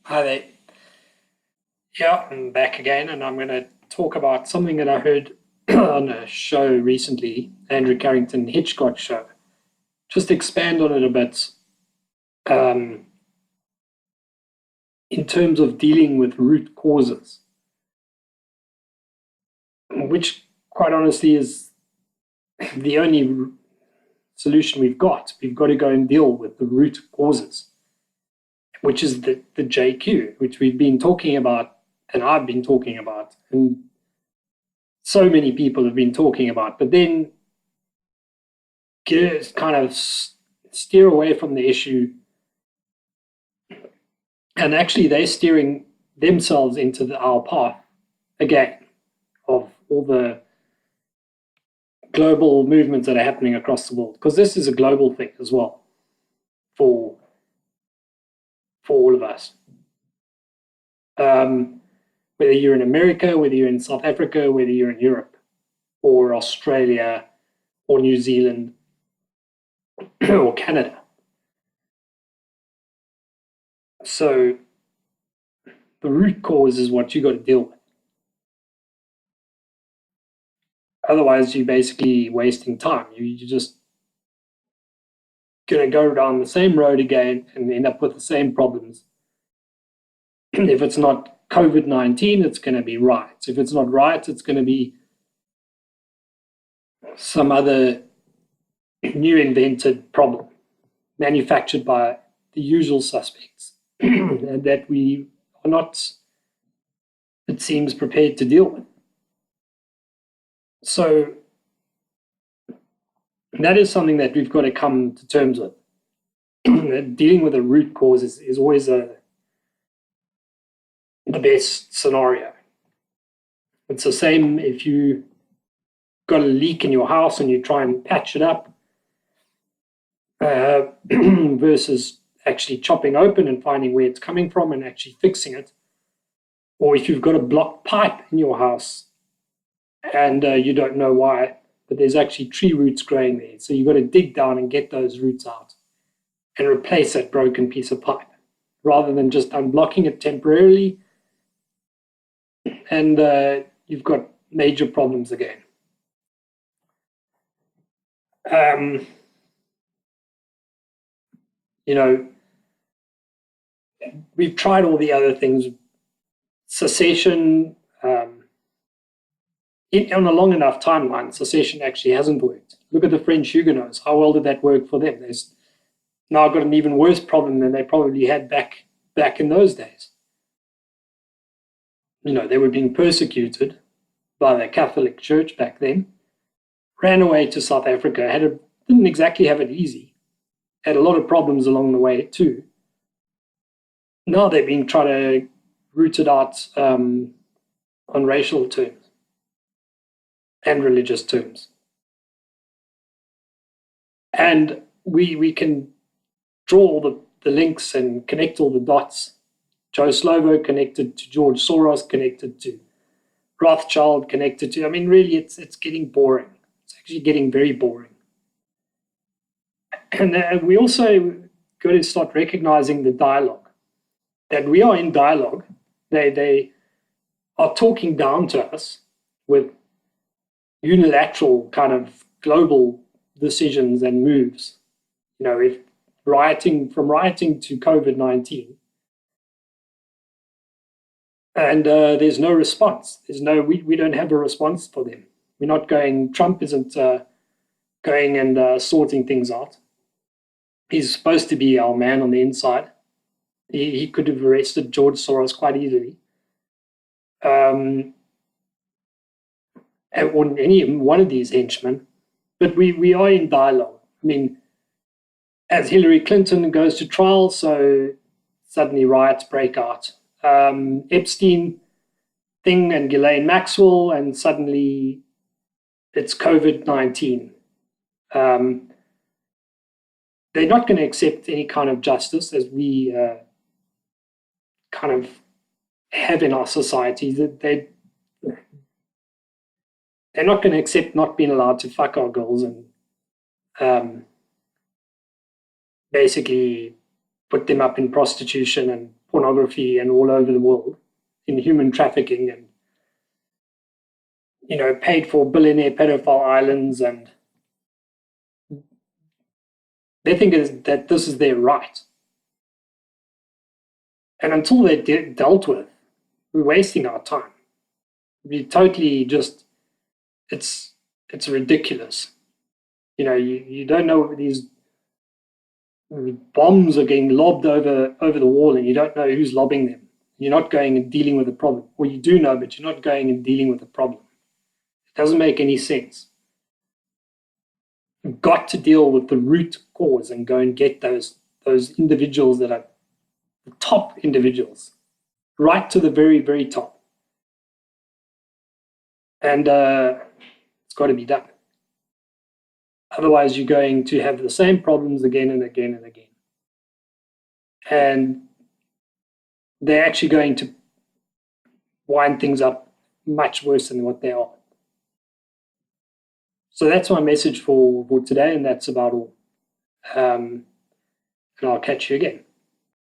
Hi there. Yeah, I'm back again, and I'm going to talk about something that I heard on a show recently, Andrew Carrington Hitchcock show. Just expand on it a bit um, in terms of dealing with root causes, which, quite honestly, is the only solution we've got. We've got to go and deal with the root causes, which is the JQ, which we've been talking about, and I've been talking about, and so many people have been talking about, but then kind of steer away from the issue, and actually they're steering themselves into our path again of all the global movements that are happening across the world, because this is a global thing as well for all of us. Whether you're in America, whether you're in South Africa, whether you're in Europe or Australia or New Zealand or Canada. So the root cause is what you got to deal with. Otherwise, you're basically wasting time. You're just going to go down the same road again and end up with the same problems. If it's not COVID-19, it's going to be riots. If it's not riots, it's going to be some other new invented problem manufactured by the usual suspects and that we are not, it seems, prepared to deal with. So that is something that we've got to come to terms with. Dealing with a root cause is always the best scenario. It's the same if you got a leak in your house and you try and patch it up versus actually chopping open and finding where it's coming from and actually fixing it. Or if you've got a blocked pipe in your house and you don't know why, but there's actually tree roots growing there. So you've got to dig down and get those roots out and replace that broken piece of pipe rather than just unblocking it temporarily. And you've got major problems again. You know, we've tried all the other things, secession, on a long enough timeline, secession actually hasn't worked. Look at the French Huguenots. How well did that work for them? They've now got an even worse problem than they probably had back in those days. You know, they were being persecuted by the Catholic Church back then, ran away to South Africa, didn't exactly have it easy, had a lot of problems along the way too. Now they're being tried to root it out on racial terms and religious terms. And we can draw all the links and connect all the dots. Joe Slovo connected to George Soros, connected to Rothschild, connected to, I mean, really, it's getting boring. It's actually getting very boring. And we also got to start recognizing the dialogue, that we are in dialogue. They are talking down to us with unilateral kind of global decisions and moves. You know, if rioting to COVID-19, and there's no response. We don't have a response for them. We're not going, Trump isn't going and sorting things out. He's supposed to be our man on the inside. He could have arrested George Soros quite easily. Or any one of these henchmen. But we are in dialogue. I mean, as Hillary Clinton goes to trial, so suddenly riots break out. Epstein thing and Ghislaine Maxwell, and suddenly it's COVID-19. They're not going to accept any kind of justice as we kind of have in our society. They're not going to accept not being allowed to fuck our girls and basically put them up in prostitution and pornography and all over the world, in human trafficking, and paid for billionaire pedophile islands, and they think that this is their right. And until they're dealt with, we're wasting our time. We totally just, it's ridiculous. You don't know, these bombs are getting lobbed over the wall, and you don't know who's lobbing them. You're not going and dealing with the problem. Or you do know, but you're not going and dealing with the problem. It doesn't make any sense. You've got to deal with the root cause and go and get those individuals that are the top individuals, right to the very, very top. And it's got to be done. Otherwise, you're going to have the same problems again and again and again. And they're actually going to wind things up much worse than what they are. So that's my message for today, and that's about all. And I'll catch you again.